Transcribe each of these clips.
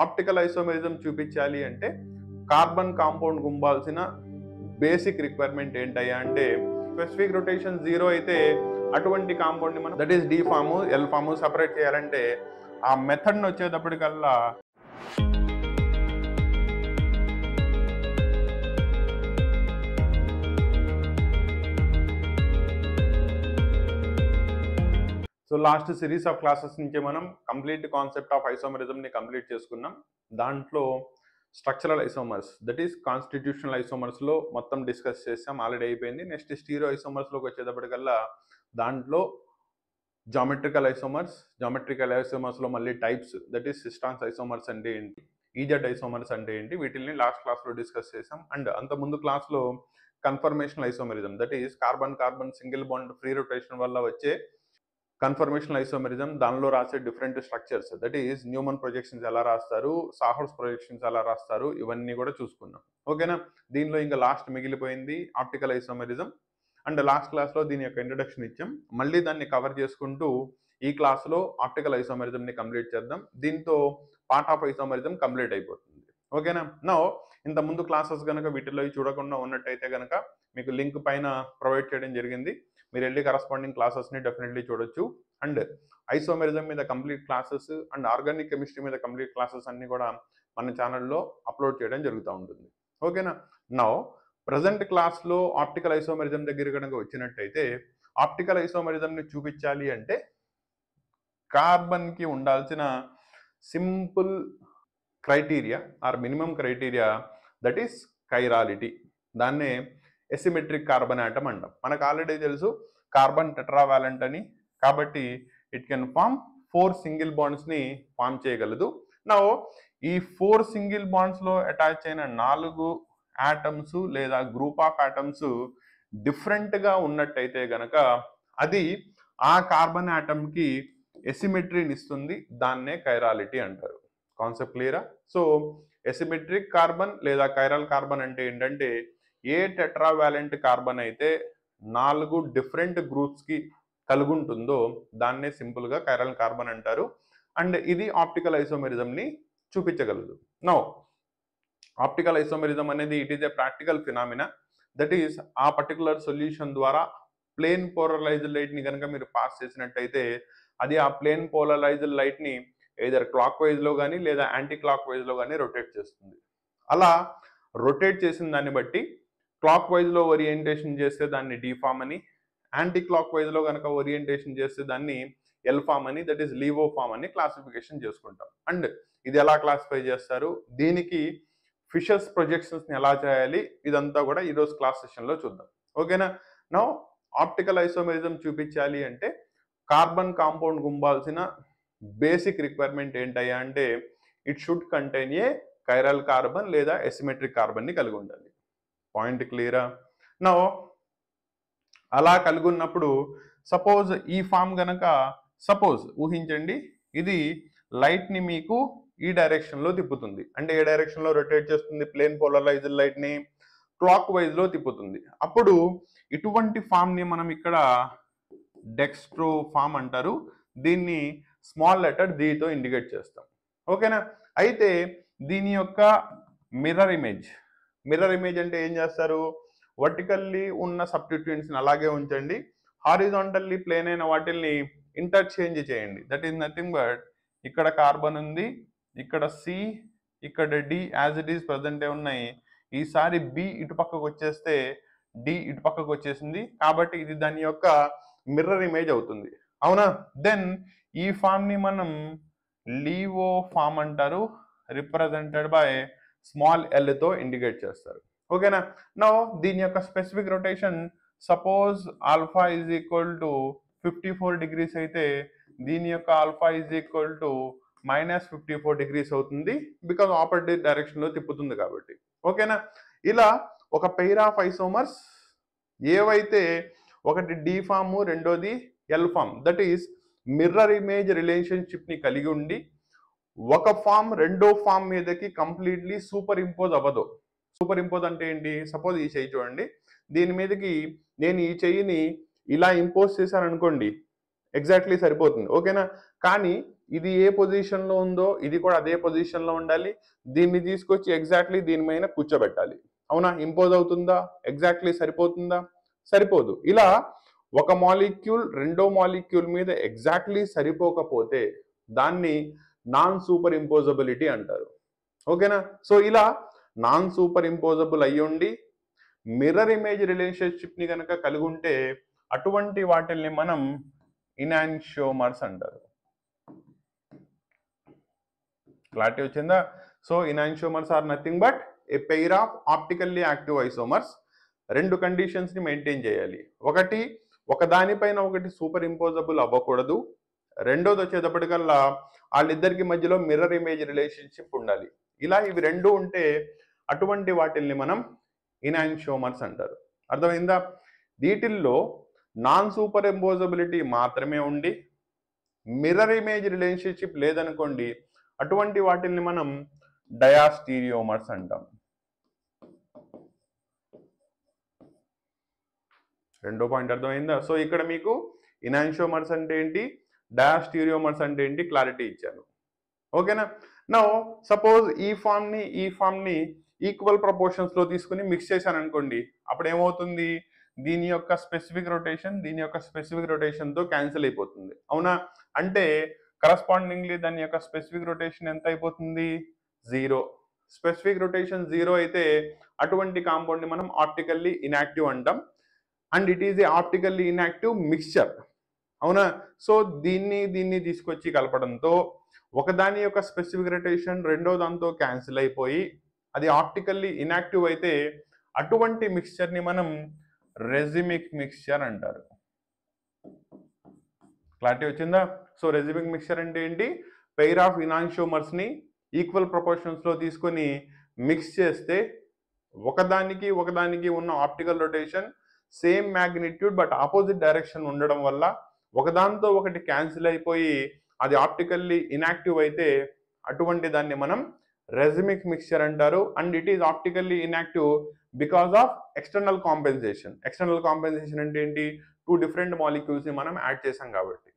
Optical isomerism చూపించాలి అంటే carbon compound గుంపాల్సిన basic requirement ఏంటయ్యా అంటే స్పెసిఫిక్ రొటేషన్ 0 అయితే అటువంటి కాంపౌండ్ ని మనం that is D form L form separate చేయాలంటే ఆ మెథడ్ ని వచ్చేటప్పటికల్లా so last series of classes నుంచి మనం కంప్లీట్ కాన్సెప్ట్ ఆఫ్ ఐసోమరిజం ని కంప్లీట్ చేసుకున్నాం. దాంట్లో structural isomers that is constitutional isomers లో మొత్తం డిస్కస్ చేసాం, ఆల్రెడీ అయిపోయింది. నెక్స్ట్ స్టీరియో ఐసోమర్స్ లోకి వచ్చేటప్పటికల్లా దాంట్లో జామెట్రికల్ ఐసోమర్స్ లో మళ్ళీ టైప్స్ దట్ ఈస్ సిస్టాన్స్ ఐసోమర్స్ అంటే ఏంటి, ఈజెడ్ ఐసోమర్స్ అంటే ఏంటి, వీటిని లాస్ట్ క్లాస్ లో డిస్కస్ చేసాం. అండ్ అంత ముందు క్లాస్ లో conformational isomerism that is carbon carbon single bond free rotation వల్ల వచ్చే కన్ఫర్మేషనల్ ఐసోమెరిజం, దానిలో రాసే different structures that is Neumann projections ఎలా రాస్తారు, సాహర్స్ ప్రొజెక్షన్స్ ఎలా రాస్తారు, ఇవన్నీ కూడా చూసుకున్నాం. ఓకేనా, దీనిలో ఇంకా లాస్ట్ మిగిలిపోయింది ఆప్టికల్ ఐసోమెరిజం. అండ్ లాస్ట్ క్లాస్లో దీని యొక్క ఇంట్రడక్షన్ ఇచ్చాం. మళ్ళీ దాన్ని కవర్ చేసుకుంటూ ఈ క్లాస్లో ఆప్టికల్ ఐసోమెరిజంని కంప్లీట్ చేద్దాం. దీంతో పార్ట్ ఆఫ్ ఐసోమెరిజం కంప్లీట్ అయిపోతుంది. ఓకేనా, నో ఇంత ముందు క్లాసెస్ కనుక వీటిలో చూడకుండా ఉన్నట్టయితే కనుక మీకు లింక్ పైన ప్రొవైడ్ చేయడం జరిగింది. మీరు వెళ్ళి కరస్పాండింగ్ క్లాసెస్ని డెఫినెట్లీ చూడొచ్చు. అండ్ ఐసోమెరిజం మీద complete classes and organic chemistry మీద కంప్లీట్ క్లాసెస్ అన్ని కూడా మన ఛానల్లో అప్లోడ్ చేయడం జరుగుతూ ఉంటుంది. ఓకేనా, నౌ ప్రజెంట్ క్లాస్లో ఆప్టికల్ ఐసోమెరిజం దగ్గర కనుక వచ్చినట్టయితే ఆప్టికల్ ఐసోమెరిజంని చూపించాలి అంటే కార్బన్కి ఉండాల్సిన simple criteria or minimum criteria that is chirality. దాన్నే ఎసిమెట్రిక్ కార్బన్ ఆటమ్ అంటాం. మనకు ఆల్రెడీ తెలుసు కార్బన్ టెట్రావాలెంట్ అని, కాబట్టి ఇట్ కెన్ ఫామ్ 4 సింగిల్ బాండ్స్ని ఫామ్ చేయగలదు. నా ఈ 4 సింగిల్ బాండ్స్లో అటాచ్ అయిన 4 ఆటమ్స్ లేదా గ్రూప్ ఆఫ్ ఆటమ్స్ డిఫరెంట్గా ఉన్నట్టయితే గనక అది ఆ కార్బన్ ఆటమ్కి ఎసిమెట్రీని ఇస్తుంది. దాన్నే కైరాలిటీ అంటారు. కాన్సెప్ట్ క్లియరా? సో ఎసిమెట్రిక్ కార్బన్ లేదా కైరల్ కార్బన్ అంటే ఏంటంటే ఏ టెట్రావాలెంట్ కార్బన్ అయితే 4 డిఫరెంట్ గ్రూప్స్కి కలుగుంటుందో దాన్నే సింపుల్గా కైరల్ కార్బన్ అంటారు. అండ్ ఇది ఆప్టికల్ ఐసోమెరిజంని చూపించగలదు. నౌ ఆప్టికల్ ఐసోమెరిజం అనేది it is a practical phenomena that is ఆ పర్టికులర్ సొల్యూషన్ ద్వారా ప్లేన్ పోలరైజ్డ్ లైట్ని కనుక మీరు పాస్ చేసినట్టయితే అది ఆ ప్లేన్ పోలరైజ్డ్ లైట్ని ఏదర్ క్లాక్ వైజ్లో కానీ లేదా యాంటీ క్లాక్ వైజ్లో కానీ రొటేట్ చేస్తుంది. అలా రొటేట్ చేసిన దాన్ని బట్టి క్లాక్ వైజ్లో ఓరియంటేషన్ చేస్తే దాన్ని డి ఫామ్ అని, యాంటీ క్లాక్ వైజ్లో కనుక ఓరియంటేషన్ చేస్తే దాన్ని ఎల్ ఫామ్ అని దట్ ఈస్ లీవో ఫామ్ అని క్లాసిఫికేషన్ చేసుకుంటాం. అండ్ ఇది ఎలా క్లాసిఫై చేస్తారు, దీనికి ఫిషర్స్ ప్రొజెక్షన్స్ని ఎలా చేయాలి, ఇదంతా కూడా ఈరోజు క్లాస్ సెషన్లో చూద్దాం. ఓకేనా, నౌ ఆప్టికల్ ఐసోమెరిజం చూపించాలి అంటే కార్బన్ కాంపౌండ్ గుంపాల్సిన బేసిక్ రిక్వైర్మెంట్ ఏంటయ్యా అంటే it should contain A chiral carbon లేదా ఎసిమెట్రిక్ కార్బన్ని కలిగి ఉండాలి. పాయింట్ క్లియరా? నౌ అలా కలిగి ఉన్నప్పుడు సపోజ్ ఈ ఫామ్ గనక సపోజ్ ఊహించండి, ఇది లైట్ని మీకు ఈ డైరెక్షన్లో తిప్పుతుంది. అంటే ఏ డైరెక్షన్లో రొటేట్ చేస్తుంది? ప్లేన్ పోలరైజ్డ్ లైట్ని క్లాక్ వైజ్లో తిప్పుతుంది. అప్పుడు ఇటువంటి ఫామ్ని మనం ఇక్కడ డెక్స్ట్రో ఫామ్ అంటారు. దీన్ని స్మాల్ లెటర్ తో ఇండికేట్ చేస్తాం. ఓకేనా, అయితే దీని యొక్క మిర్రర్ ఇమేజ్ అంటే ఏం చేస్తారు? వర్టికల్లీ ఉన్న సబ్స్టిట్యూయెంట్స్ని అలాగే ఉంచండి, హారిజాంటల్లీ ప్లేన్ అయిన వాటిల్ని ఇంటర్చేంజ్ చేయండి. దట్ ఈస్ నథింగ్ బట్ ఇక్కడ కార్బన్ ఉంది, ఇక్కడ సి, ఇక్కడ డి యాజ్ ఇట్ ఈస్ ప్రజెంటే ఉన్నాయి. ఈసారి బి ఇటు పక్కకు వచ్చేస్తే డి ఇటు పక్కకు వచ్చేసింది, కాబట్టి ఇది దాని యొక్క మిర్రర్ ఇమేజ్ అవుతుంది. అవునా? దెన్ ఈ ఫామ్ని మనం లీవో ఫామ్ అంటారు, రిప్రజెంటెడ్ బై స్మాల్ ఎల్తో ఇండికేట్ చేస్తారు. ఓకేనా, నౌ దీని యొక్క specific rotation suppose alpha is equal to 54 degrees అయితే దీని యొక్క alpha is equal to -54 degrees అవుతుంది, బికాజ్ ఆపోజిట్ డైరెక్షన్లో తిప్పుతుంది కాబట్టి. ఓకేనా, ఇలా ఒక పెయిర్ ఆఫ్ ఐసోమర్స్ ఏవైతే ఒకటి డి ఫామ్ రెండోది L form that is mirror image రిలేషన్షిప్ని కలిగి ఉండి ఒక ఫామ్ రెండో ఫామ్ మీదకి కంప్లీట్లీ సూపర్ ఇంపోజ్ అవ్వదు. సూపర్ ఇంపోజ్ అంటే ఏంటి? సపోజ్ ఈ చెయ్యి చూడండి, దీని మీదకి నేను ఈ చెయ్యిని ఇలా ఇంపోజ్ చేశాను అనుకోండి, ఎగ్జాక్ట్లీ సరిపోతుంది. ఓకేనా, కానీ ఇది ఏ పొజిషన్లో ఉందో ఇది కూడా అదే పొజిషన్లో ఉండాలి. దీన్ని తీసుకొచ్చి ఎగ్జాక్ట్లీ దీని మీద కూర్చోబెట్టాలి. అవునా? ఇంపోజ్ అవుతుందా? ఎగ్జాక్ట్లీ సరిపోతుందా? సరిపోదు. ఇలా ఒక మాలిక్యూల్ రెండో మాలిక్యూల్ మీద ఎగ్జాక్ట్లీ సరిపోకపోతే దాన్ని నాన్ సూపర్ ఇంపోజబిలిటీ అంటారు. ఓకేనా? సో ఇలా నాన్ సూపర్ ఇంపోజబుల్ అయ్యుండి మిర్రర్ ఇమేజ్ రిలేషన్షిప్ ని కనుక కలిగి ఉంటే అటువంటి వాటిల్ని మనం ఇనాన్షియోమర్స్ అంటారు. క్లారిటీ వచ్చిందా? So enantiomers are nothing but a pair of optically active isomers. రెండు కండిషన్స్ ని మెయింటైన్ చేయాలి. ఒకటి, ఒకదానిపైన ఒకటి సూపర్ ఇంపోజబుల్ అవ్వకూడదు. రెండోది వచ్చేటప్పటికల్లా వాళ్ళిద్దరికి మధ్యలో మిర్రర్ ఇమేజ్ రిలేషన్షిప్ ఉండాలి. ఇలా ఇవి రెండు ఉంటే అటువంటి వాటిల్ని మనం ఇనాన్షియోమర్స్ అంటారు. అర్థమైందా? వీటిల్లో నాన్ సూపర్ ఇంపోజబిలిటీ మాత్రమే ఉండి మిర్రర్ ఇమేజ్ రిలేషన్షిప్ లేదనుకోండి, అటువంటి వాటిల్ని మనం డయాస్టీరియోమర్స్ అంటాం. రెండో పాయింట్ అర్థమైందా? సో ఇక్కడ మీకు ఇనాన్షియోమర్స్ అంటే ఏంటి, డయాస్టీరియోమర్స్ అంటే ఏంటి క్లారిటీ ఇచ్చాను. ఓకేనా? నౌ సపోజ్ ఈ ఫామ్ ని ఈక్వల్ ప్రపోర్షన్స్ లో తీసుకుని మిక్స్ చేశాను అనుకోండి, అప్పుడు ఏమవుతుంది, దీని యొక్క స్పెసిఫిక్ రొటేషన్ దీని యొక్క స్పెసిఫిక్ రొటేషన్ తో క్యాన్సిల్ అయిపోతుంది. అవునా? అంటే కరస్పాండింగ్లీ దాని యొక్క స్పెసిఫిక్ రొటేషన్ ఎంత అయిపోతుంది, 0. స్పెసిఫిక్ రొటేషన్ 0 అయితే అటువంటి కాంపౌండ్ ని మనం ఆప్టికల్లీ ఇన్యాక్టివ్ అంటాం. And it is a optically inactive mixture. అవునా? సో దీన్ని తీసుకొచ్చి కలపడంతో ఒకదాని యొక్క స్పెసిఫిక్ రొటేషన్ రెండో దాంతో క్యాన్సిల్ అయిపోయి అది ఆప్టికల్లీ ఇన్యాక్టివ్ అయితే అటువంటి మిక్స్చర్ ని మనం రెజిమిక్ మిక్స్చర్ అంటారు. క్లారిటీ వచ్చిందా? సో రెజిమిక్ మిక్స్చర్ అంటే ఏంటి, పెయిర్ ఆఫ్ ఇనాన్షియోమర్స్ ని ఈక్వల్ ప్రపోర్షన్స్ లో తీసుకొని మిక్స్ చేస్తే ఒకదానికి ఉన్న optical rotation same magnitude but opposite direction ఉండడం వల్ల ఒకదాంతో ఒకటి క్యాన్సిల్ అయిపోయి అది ఆప్టికల్లీ ఇన్యాక్టివ్ అయితే అటువంటి దాన్ని మనం రెజిమిక్ మిక్స్చర్ అంటారు. And it is optically inactive because of external compensation. External compensation అంటే ఏంటి, 2 డిఫరెంట్ మాలిక్యూల్స్ ని మనం యాడ్ చేసాం కాబట్టి.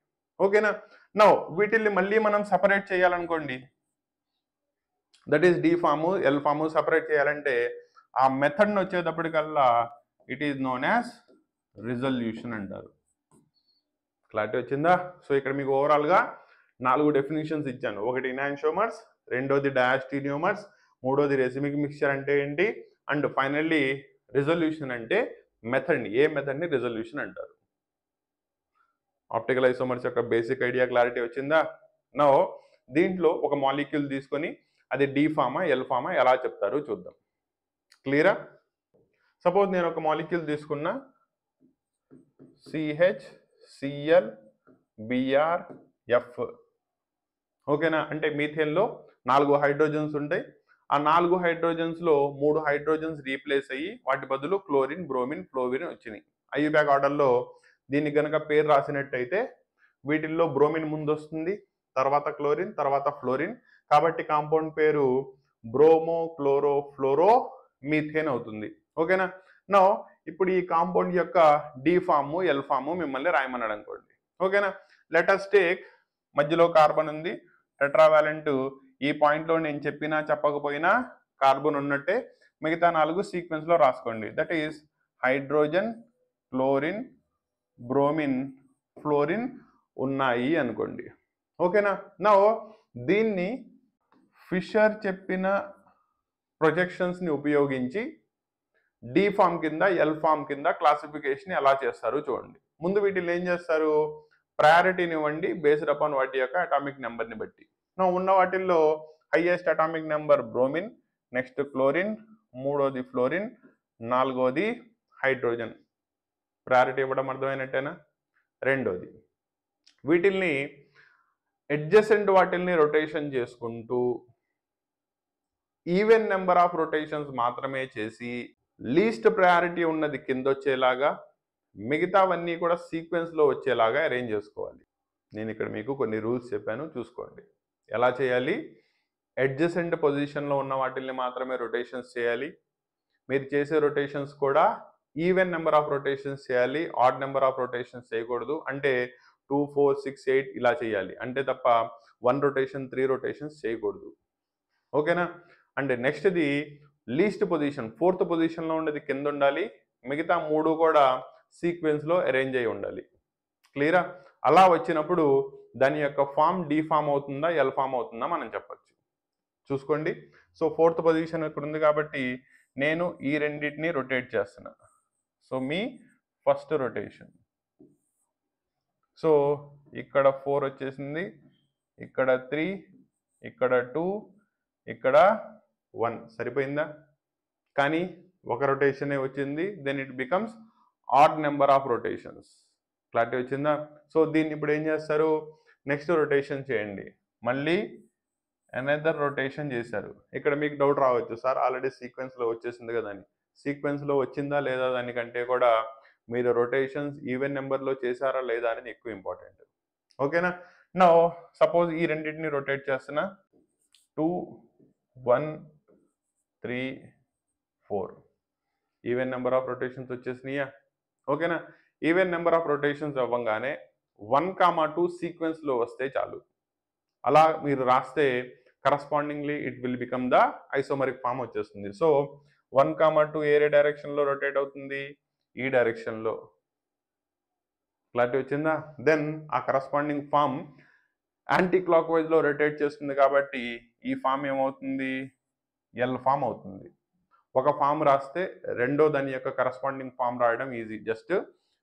ఓకేనా? నౌ వీటిల్ని మళ్ళీ మనం సపరేట్ చేయాలనుకోండి, that is D form L form separate చేయాలంటే ఆ మెథడ్ వచ్చేటప్పటికల్లా it is known as resolution అంటారు. క్లారిటీ వచ్చిందా? సో ఇక్కడ మీకు ఓవరాల్ గా 4 డెఫినిషన్స్ ఇచ్చాను. ఒకటి ఇనాన్షియోమర్స్, రెండోది డయాస్టీరియోమర్స్, మూడోది రెజిమిక్ మిక్స్చర్ అంటే ఏంటి, అండ్ ఫైనల్లీ రిజల్యూషన్ అంటే మెథడ్ ని, ఏ మెథడ్ ని రిజల్యూషన్ అంటారు. ఆప్టికల్ ఐసోమర్స్ యొక్క బేసిక్ ఐడియా క్లారిటీ వచ్చిందా? నౌ దీంట్లో ఒక మాలిక్యూల్ తీసుకొని అది డి ఫామా ఎల్ ఫామా ఎలా చెప్తారు చూద్దాం. క్లియరా? సపోజ్ నేను ఒక మాలిక్యూల్ తీసుకున్నా CHCl BrF. ఓకేనా? అంటే మీథేన్ లో 4 హైడ్రోజన్స్ ఉంటాయి. ఆ 4 హైడ్రోజన్స్ లో 3 హైడ్రోజన్స్ రీప్లేస్ అయ్యి వాటి బదులు క్లోరిన్, బ్రోమిన్, ఫ్లోరిన్ వచ్చినాయి. ఐయుప్యాక్ ఆర్డర్ లో దీనికి గనక పేరు రాసినట్టయితే వీటిల్లో బ్రోమిన్ ముందు వస్తుంది, తర్వాత క్లోరిన్, తర్వాత ఫ్లోరిన్. కాబట్టి కాంపౌండ్ పేరు బ్రోమో క్లోరో ఫ్లోరో మీథేన్ అవుతుంది. ఓకేనా? నో ఇప్పుడు ఈ కాంపౌండ్ యొక్క డి ఫాము ఎల్ ఫాము మిమ్మల్ని రాయమన్నాడు అనుకోండి. ఓకేనా? లెట్ us టేక్ మధ్యలో కార్బన్ ఉంది, టెట్రావాలెంట్. ఈ పాయింట్ లో నేను చెప్పినా చెప్పకపోయినా కార్బన్ ఉన్నట్టే. మిగతా 4 సీక్వెన్స్ లో రాసుకోండి. That is hydrogen, chlorine, bromine, fluorine ఉన్నాయి అనుకోండి. ఓకేనా? నో దీన్ని ఫిషర్ చెప్పిన ప్రొజెక్షన్స్ ని ఉపయోగించి డి ఫామ్ కింద ఎల్ ఫామ్ కింద క్లాసిఫికేషన్ ఎలా చేస్తారు చూడండి. ముందు వీటిని ఏం చేస్తారు, ప్రయారిటీని ఇవ్వండి బేస్డ్ అపాన్ వాటి యొక్క అటామిక్ నెంబర్ని బట్టి. ఉన్న వాటిల్లో highest atomic number bromine, next chlorine, మూడోది ఫ్లోరిన్, నాలుగోది హైడ్రోజన్. ప్రయారిటీ ఇవ్వడం అర్థమైనట్టేనా? రెండోది వీటిల్ని అడ్జసెంట్ వాటిల్ని రొటేషన్ చేసుకుంటూ ఈవెన్ నెంబర్ ఆఫ్ రొటేషన్స్ మాత్రమే చేసి లీస్ట్ ప్రయారిటీ ఉన్నది కింద వచ్చేలాగా, మిగతావన్నీ కూడా సీక్వెన్స్ లో వచ్చేలాగా అరేంజ్ చేసుకోవాలి. నేను ఇక్కడ మీకు కొన్ని రూల్స్ చెప్పాను, చూసుకోండి ఎలా చేయాలి. అడ్జసెంట్ పొజిషన్ లో ఉన్న వాటిల్ని మాత్రమే రొటేషన్స్ చేయాలి. మీరు చేసే రొటేషన్స్ కూడా ఈవెన్ నెంబర్ ఆఫ్ రొటేషన్స్ చేయాలి, ఆడ్ నెంబర్ ఆఫ్ రొటేషన్స్ చేయకూడదు. అంటే 2 4 6 8 ఇలా చేయాలి. అంటే తప్ప 1 రొటేషన్ 3 రొటేషన్స్ చేయకూడదు. ఓకేనా? అండ్ నెక్స్ట్‌ది లీస్ట్ పొజిషన్ 4th పొజిషన్‌లో ఉండేది కింద ఉండాలి. మిగతా 3 కూడా సీక్వెన్స్‌లో అరేంజ్ అయ్యి ఉండాలి. క్లియరా? అలా వచ్చినప్పుడు దాని యొక్క ఫామ్ డి ఫామ్ అవుతుందా, ఎల్ ఫామ్ అవుతుందా మనం చెప్పొచ్చు. చూసుకోండి. సో 4th పొజిషన్ ఇక్కడ ఉంది కాబట్టి నేను ఈ రెండిటిని రొటేట్ చేస్తున్నా. సో మీ ఫస్ట్ రొటేషన్. సో ఇక్కడ 4 వచ్చేసింది, ఇక్కడ 3, ఇక్కడ 2, ఇక్కడ 1 సరిపోయిందా? కానీ ఒక రొటేషనే వచ్చింది. Then it becomes odd number of rotations. Clarity వచ్చిందా? సో దీన్ని ఇప్పుడు ఏం చేస్తారు? నెక్స్ట్ రొటేషన్ చేయండి. మళ్ళీ అనదర్ రొటేషన్ చేశారు. ఇక్కడ మీకు డౌట్ రావచ్చు, సార్ ఆల్రెడీ సీక్వెన్స్లో వచ్చేసింది కదా అని. సీక్వెన్స్లో వచ్చిందా లేదా దానికంటే కూడా మీరు రొటేషన్స్ ఈవెన్ నెంబర్లో చేశారా లేదా అనేది ఎక్కువ ఇంపార్టెంట్. ఓకేనా? నౌ సపోజ్ ఈ రెండింటిని రొటేట్ చేస్తున్నా. 2 1 3 4 ఈవెన్ నెంబర్ ఆఫ్ రొటేషన్స్ వచ్చేసినాయా? ఓకేనా? ఈవెన్ నెంబర్ ఆఫ్ రొటేషన్స్ అవ్వగానే 1, 2 సీక్వెన్స్లో వస్తే చాలు. అలా మీరు రాస్తే correspondingly it will become the isomeric form వచ్చేస్తుంది. సో 1, 2 ఏ డైరెక్షన్లో రొటేట్ అవుతుంది? ఈ డైరెక్షన్లో. క్లారిటీ వచ్చిందా? దెన్ ఆ కరస్పాండింగ్ ఫామ్ యాంటీ క్లాక్ వైజ్లో రొటేట్ చేస్తుంది కాబట్టి ఈ ఫామ్ ఏమవుతుంది? ఎల్ ఫామ్ అవుతుంది. ఒక ఫామ్ రాస్తే రెండో దాని యొక్క కరస్పాండింగ్ ఫామ్ రాయడం ఈజీ. జస్ట్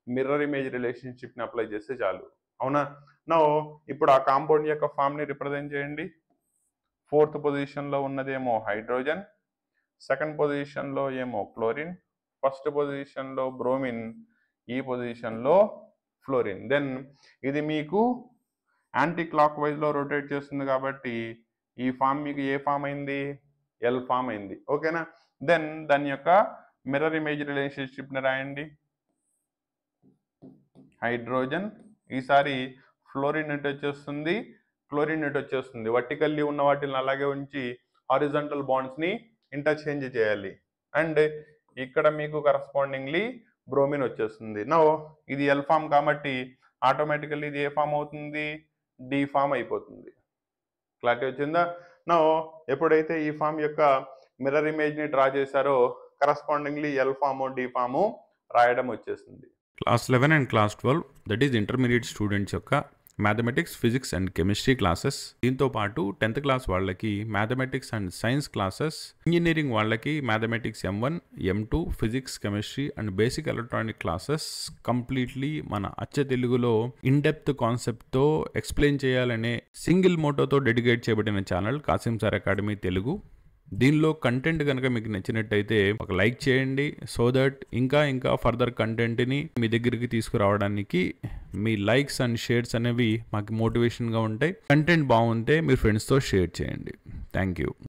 మిర్రర్ ఇమేజ్ రిలేషన్షిప్ని అప్లై చేస్తే చాలు. అవునా? నో ఇప్పుడు ఆ కాంపౌండ్ యొక్క ఫామ్ని రిప్రజెంట్ చేయండి. 4th పొజిషన్లో ఉన్నదేమో హైడ్రోజన్, 2nd పొజిషన్లో ఏమో క్లోరిన్, 1st పొజిషన్లో బ్రోమిన్, ఈ పొజిషన్లో ఫ్లోరిన్. దెన్ ఇది మీకు యాంటీ క్లాక్ వైజ్లో రొటేట్ చేస్తుంది కాబట్టి ఈ ఫామ్ మీకు ఏ ఫామ్ అయింది? ఎల్ ఫామ్ అయింది. ఓకేనా? దెన్ దాని యొక్క మిర్రర్ ఇమేజ్ రిలేషన్షిప్ని రాయండి. హైడ్రోజన్, ఈసారి ఫ్లోరిన్ ఎటు వచ్చేస్తుంది, క్లోరిన్ ఎటు వచ్చేస్తుంది. వర్టికల్లీ ఉన్న వాటిని అలాగే ఉంచి హారిజాంటల్ బాండ్స్ని ఇంటర్చేంజ్ చేయాలి. అండ్ ఇక్కడ మీకు కరస్పాండింగ్లీ బ్రోమిన్ వచ్చేస్తుంది. నో ఇది ఎల్ ఫామ్ కాబట్టి ఆటోమేటికల్లీ ఇది ఏ ఫామ్ అవుతుంది? డి ఫామ్ అయిపోతుంది. క్లారిటీ వచ్చిందా? నో ఎప్పుడైతే ఈ ఫామ్ యొక్క మిర్రర్ ఇమేజ్ని డ్రా చేశారో correspondingly L form D form రాయడం వచ్చేస్తుంది. Class 11 and class 12 that is intermediate students యొక్క mathematics, physics and chemistry classes. దీంతో పాటు 10th క్లాస్ వాళ్ళకి mathematics and science classes, engineering వాళ్ళకి mathematics M1, M2, physics, chemistry and basic electronic classes completely మన అచ్చ తెలుగులో ఇన్ డెప్త్ కాన్సెప్ట్తో explain చేయాలనే సింగిల్ మోటోతో డెడికేట్ చేయబడిన channel Kasim sir academy Telugu. దీనిలో కంటెంట్ కనుక మీకు నచ్చినట్టయితే ఒక లైక్ చేయండి. సో దట్ ఇంకా ఫర్దర్ కంటెంట్ని మీ దగ్గరికి తీసుకురావడానికి మీ లైక్స్ అండ్ షేర్స్ అనేవి మాకు మోటివేషన్గా ఉంటాయి. కంటెంట్ బాగుంటే మీ ఫ్రెండ్స్తో షేర్ చేయండి. Thank you.